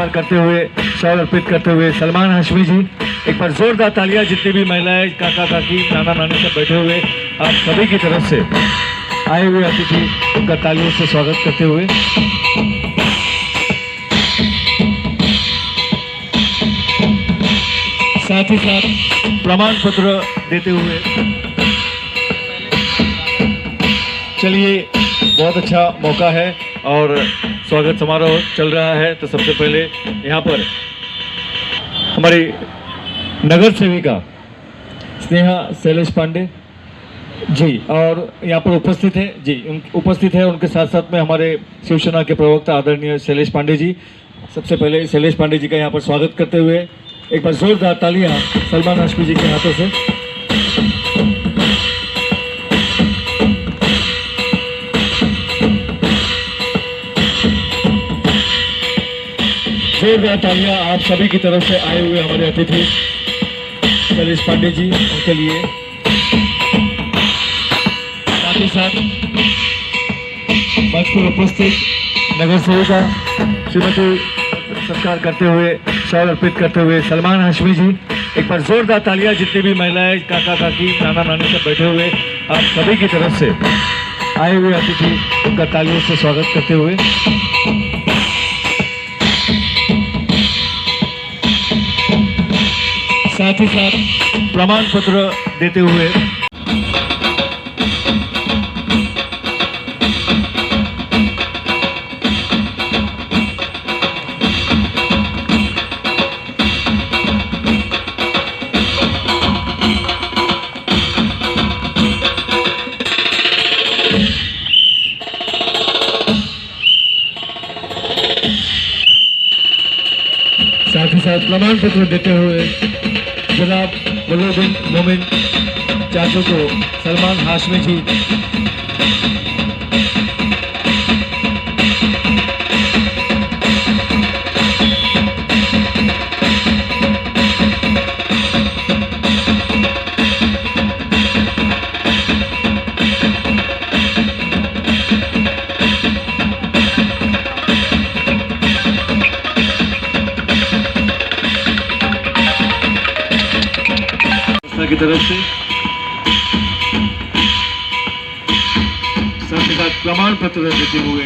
सत्कार करते हुए, शॉल अर्पित करते हुए सलमान हाशमी जी, एक बार जोरदार तालियां। जितनी भी महिलाएं, काका काकी, नाना नानी सब बैठे हुए, आप सभी की तरफ से आए हुए अतिथि उनका तालियों से स्वागत करते हुए साथ ही साथ प्रमाण पत्र देते हुए, चलिए बहुत अच्छा मौका है और स्वागत समारोह चल रहा है। तो सबसे पहले यहाँ पर हमारी नगर सेविका स्नेहा शैलेश पांडे जी और यहाँ पर उपस्थित है उपस्थित है। उनके साथ साथ में हमारे शिवसेना के प्रवक्ता आदरणीय शैलेश पांडे जी। सबसे पहले शैलेश पांडे जी का यहाँ पर स्वागत करते हुए एक बार जोरदार तालियां सलमान हाशमी जी के हाथों से। जोरदार तालियां आप सभी की तरफ से आए हुए हमारे अतिथि शैलेश पांडे जी, उनके लिए। साथ ही साथ मंच पर उपस्थित नगर सेविका श्रीमती सत्कार करते हुए, शॉल अर्पित करते हुए सलमान हाशमी जी, एक बार जोरदार तालियां। जितनी भी महिलाएं, काका काकी, नाना नानी सब बैठे हुए, आप सभी की तरफ से आए हुए अतिथि उनका तालियों से स्वागत करते हुए साथ ही साथ प्रमाण पत्र देते हुए प्रमाण पत्र देते हुए जनाब वल्लुद्दीन मोमिन चाचू को सलमान हाशमी जी की तरफ से साथ ही साथ प्रमाण पत्र देते हुए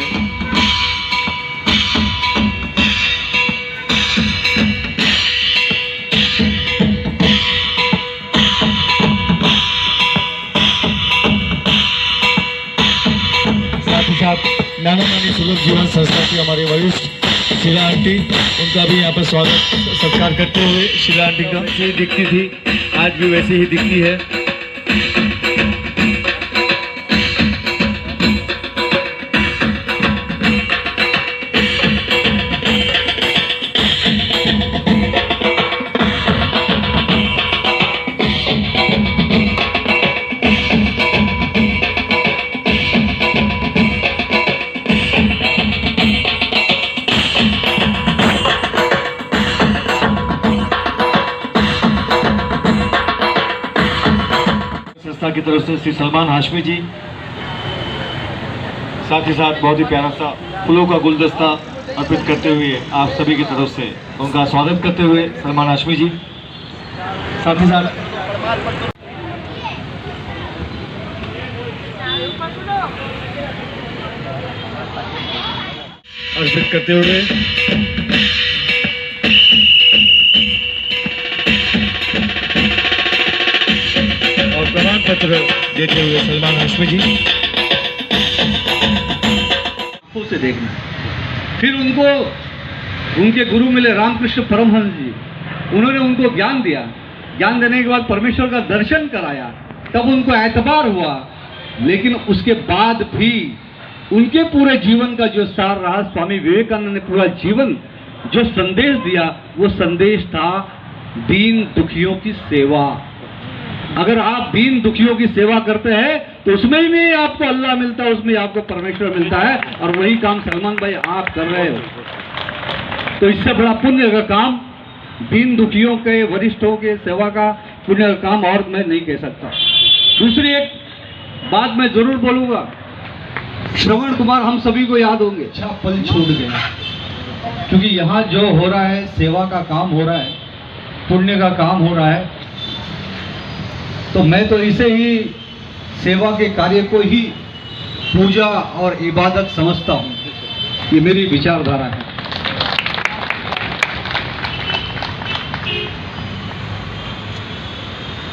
साथ ही साथ नाना नानी सुलभ जीवन संस्था की हमारे वरिष्ठ शीला आंटी, उनका भी यहाँ पर स्वागत सत्कार करते हुए। शीला आंटी का वैसे ही दिखती थी, आज भी वैसे ही दिखती है। की तरफ से श्री सलमान हाशमी जी, साथ ही साथ बहुत ही प्यारा सा फूलों का गुलदस्ता अर्पित करते हुए आप सभी की तरफ से उनका स्वागत करते हुए सलमान हाशमी जी, साथ ही साथ अर्पित करते हुए प्रमाण पत्र देते हुए सलमान हाशमी जी। से देखना, फिर उनको उनके गुरु मिले रामकृष्ण परमहंस जी, उन्होंने उनको ज्ञान दिया। ज्ञान देने के बाद परमेश्वर का दर्शन कराया, तब उनको एतबार हुआ। लेकिन उसके बाद भी उनके पूरे जीवन का जो सार रहा, स्वामी विवेकानंद ने पूरा जीवन जो संदेश दिया, वो संदेश था दीन दुखियों की सेवा। अगर आप दीन दुखियों की सेवा करते हैं तो उसमें ही आपको अल्लाह मिलता है, उसमें आपको परमेश्वर मिलता है। और वही काम सलमान भाई आप कर रहे हो, तो इससे बड़ा पुण्य का काम, दीन दुखियों के, वरिष्ठों के सेवा का पुण्य का काम और मैं नहीं कह सकता। दूसरी एक बात मैं जरूर बोलूंगा, श्रवण कुमार हम सभी को याद होंगे, पल छूट गया। क्योंकि यहाँ जो हो रहा है सेवा का काम हो रहा है, पुण्य का काम हो रहा है, तो मैं तो इसे ही सेवा के कार्य को ही पूजा और इबादत समझता हूँ। ये मेरी विचारधारा है।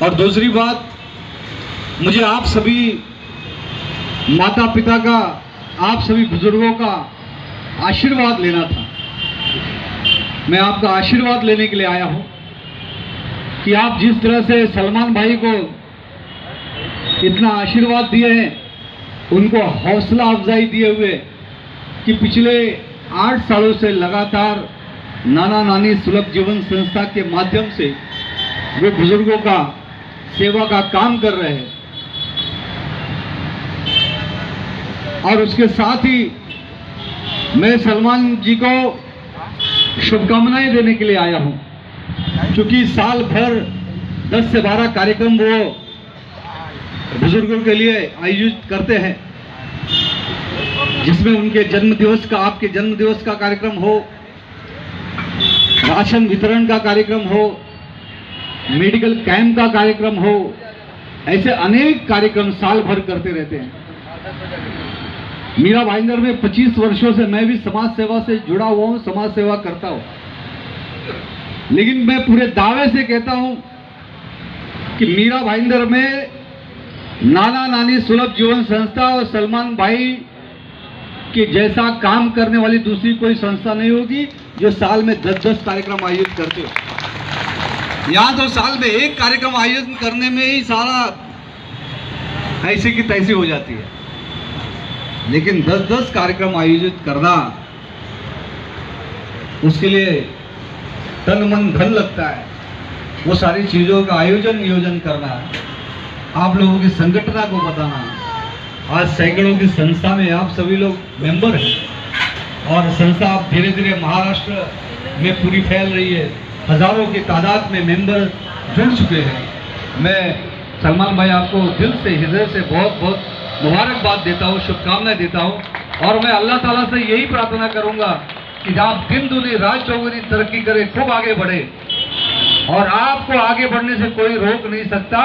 और दूसरी बात, मुझे आप सभी माता पिता का, आप सभी बुजुर्गों का आशीर्वाद लेना था। मैं आपका आशीर्वाद लेने के लिए आया हूं कि आप जिस तरह से सलमान भाई को इतना आशीर्वाद दिए हैं, उनको हौसला अफजाई दिए हुए कि पिछले 8 सालों से लगातार नाना नानी सुलभ जीवन संस्था के माध्यम से वो बुजुर्गों का सेवा का काम कर रहे हैं। और उसके साथ ही मैं सलमान जी को शुभकामनाएं देने के लिए आया हूं, क्योंकि साल भर 10 से 12 कार्यक्रम वो बुजुर्गों के लिए आयोजित करते हैं, जिसमें उनके जन्मदिवस का, आपके जन्मदिवस का कार्यक्रम हो, राशन वितरण का कार्यक्रम हो, मेडिकल कैंप का कार्यक्रम हो, ऐसे अनेक कार्यक्रम साल भर करते रहते हैं। मीरा भाईंदर में 25 वर्षों से मैं भी समाज सेवा से जुड़ा हुआ हूं, समाज सेवा करता हूं, लेकिन मैं पूरे दावे से कहता हूं कि मीरा भाईंदर में नाना नानी सुलभ जीवन संस्था और सलमान भाई के जैसा काम करने वाली दूसरी कोई संस्था नहीं होगी जो साल में 10-10 कार्यक्रम आयोजित करते हो। यहाँ तो साल में एक कार्यक्रम आयोजन करने में ही सारा ऐसे की तैसी हो जाती है, लेकिन 10-10 कार्यक्रम आयोजित करना, उसके लिए तन मन धन लगता है। वो सारी चीजों का आयोजन करना, आप लोगों की संगठना को बताना। आज सैकड़ों की संस्था में आप सभी लोग मेंबर हैं और संस्था धीरे धीरे महाराष्ट्र में पूरी फैल रही है। हजारों की तादाद में मेंबर जुड़ चुके हैं। मैं सलमान भाई आपको दिल से, हृदय से बहुत बहुत मुबारकबाद देता हूँ, शुभकामनाएं देता हूँ। और मैं अल्लाह ताला से यही प्रार्थना करूंगा कि आप दिन दूनी रात चौगुनी तरक्की करें, खूब आगे बढ़े। और आपको आगे बढ़ने से कोई रोक नहीं सकता,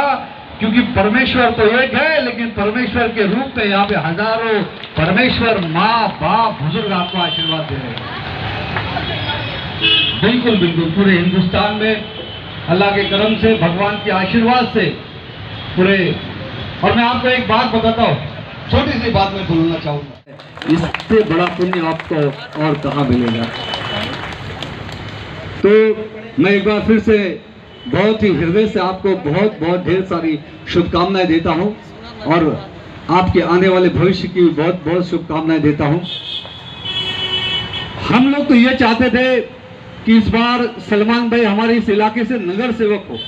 क्योंकि परमेश्वर तो एक है, लेकिन परमेश्वर के रूप में यहाँ पे हजारों परमेश्वर, माँ बाप, बुजुर्ग आपको आशीर्वाद दे रहे हैं। बिल्कुल बिल्कुल पूरे हिंदुस्तान में अल्लाह के करम से, भगवान के आशीर्वाद से पूरे। और मैं आपको एक बात बताता हूँ, छोटी सी बात मैं बोलना चाहूंगा, इससे बड़ा पुण्य आपको और कहाँ मिलेगा। तो मैं एक बार फिर से बहुत ही हृदय से आपको बहुत बहुत ढेर सारी शुभकामनाएं देता हूं और आपके आने वाले भविष्य की बहुत बहुत शुभकामनाएं देता हूं। हम लोग तो ये चाहते थे कि इस बार सलमान भाई हमारे इस इलाके से नगर सेवक हो,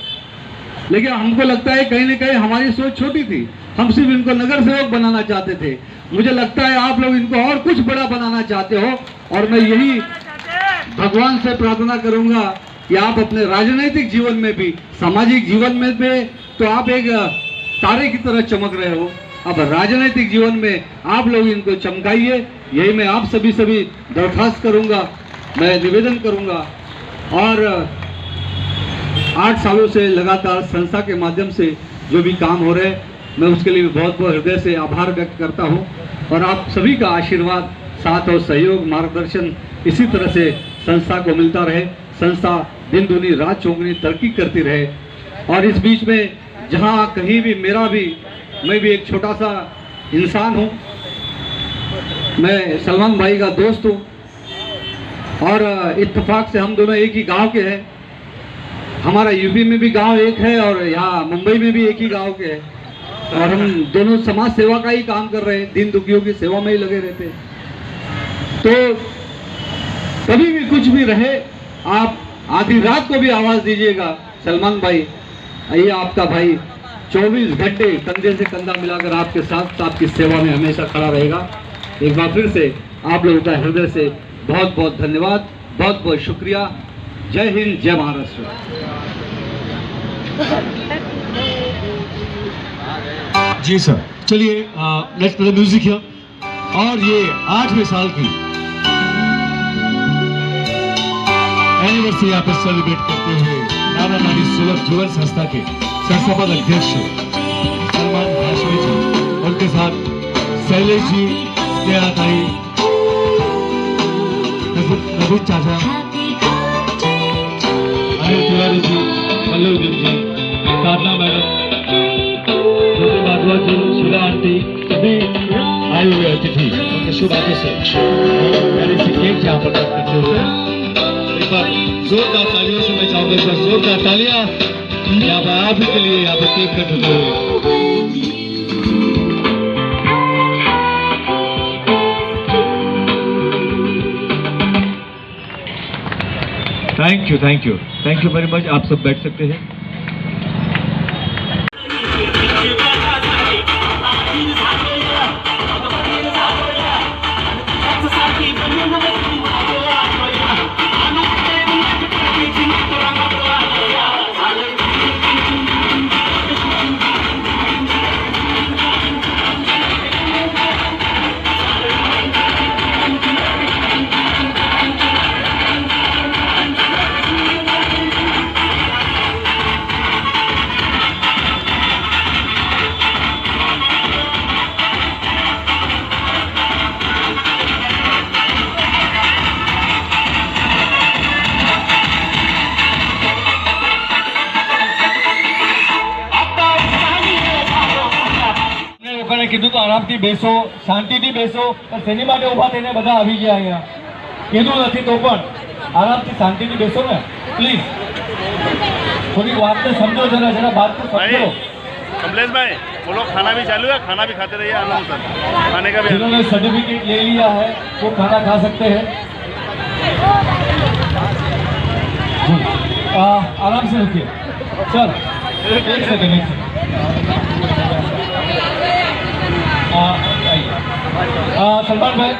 लेकिन हमको लगता है कहीं ना कहीं हमारी सोच छोटी थी। हम सिर्फ इनको नगर सेवक बनाना चाहते थे। मुझे लगता है आप लोग इनको और कुछ बड़ा बनाना चाहते हो, और मैं यही भगवान से प्रार्थना करूंगा कि आप अपने राजनीतिक जीवन में भी, सामाजिक जीवन में भी तो आप एक तारे की तरह चमक रहे हो। अब राजनीतिक जीवन में आप लोग इनको चमकाइए, यही मैं आप सभी दरखास्त करूंगा, मैं निवेदन करूंगा। और 8 सालों से लगातार संस्था के माध्यम से जो भी काम हो रहे हैं, मैं उसके लिए बहुत बहुत हृदय से आभार व्यक्त करता हूं। और आप सभी का आशीर्वाद, साथ और सहयोग, मार्गदर्शन इसी तरह से संस्था को मिलता रहे। संस्था दिन दूनी रात चौगुनी तरक्की करती रहे। और इस बीच में जहां कहीं भी मैं भी एक छोटा सा इंसान हूं, मैं सलमान भाई का दोस्त हूं और इत्तेफाक से हम दोनों एक ही गांव के हैं। हमारा यूपी में भी गांव एक है और यहाँ मुंबई में भी एक ही गांव के हैं, और हम दोनों समाज सेवा का ही काम कर रहे हैं, दीन दुखियों की सेवा में ही लगे रहते हैं। तो कभी भी कुछ भी रहे, आप आधी रात को भी आवाज दीजिएगा, सलमान भाई ये आपका भाई 24 घंटे कंधे से कंधा मिलाकर आपके साथ, आपकी सेवा में हमेशा खड़ा रहेगा। एक बार फिर से आप लोगों का हृदय से बहुत बहुत धन्यवाद, बहुत बहुत शुक्रिया। जय हिंद, जय महाराष्ट्र। जी सर, चलिए let's play the music here. और ये 8वें साल की एनिवर्सरी यहाँ पे सेलिब्रेट करते हुए नाना नानी सुलभ जीवन संस्था के संस्थापक अध्यक्ष सलमान हाशमी जी, उनके साथ शैलेश जी, स्नेहाताई, नवीन चाचा, अनिल तिवारी जी, मल्लुद्दीन जी, साधना मैडम, ज्योति माधवा जी, शीला आंटी, सभी आए हुए अतिथि उनके शुभ आदेश से मैंने इसे केक यहाँ पर करते हुए एक बार जोरदार तालियों से मैं चाहूंगा, इस बार जोरदार तालियां यहाँ पर आप ही के लिए यहाँ पर केक कट होते हुए। Thank you very much. आप सब बैठ सकते हैं। લોકોને કીધું તો આરામથી બેસો, શાંતિથી બેસો, પણ શેની માટે ઊભા થઈને બધા આવી ગયા અહીંયા? કીધું નથી તો પણ આરામથી શાંતિથી બેસો ને પ્લીઝ। થોડી વાતને સમજો, જરા बात को समझो। कमलेश भाई बोलो, खाना भी चालू है, खाना भी खाते रहिए, आना सर, खाने का भी। जिन्होंने सर्टिफिकेट ले लिया है वो खाना खा सकते हैं। आराम से रुकिए सर, एक सेकंड। सलमान भाई,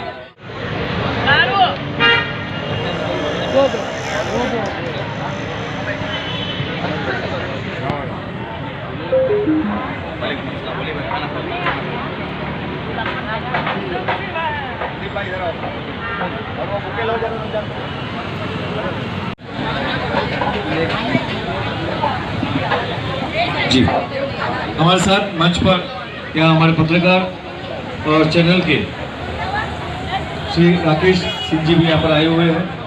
जी हमारे साथ मंच पर यहाँ हमारे पत्रकार और चैनल के श्री राकेश सिंह जी भी यहाँ पर आए हुए हैं।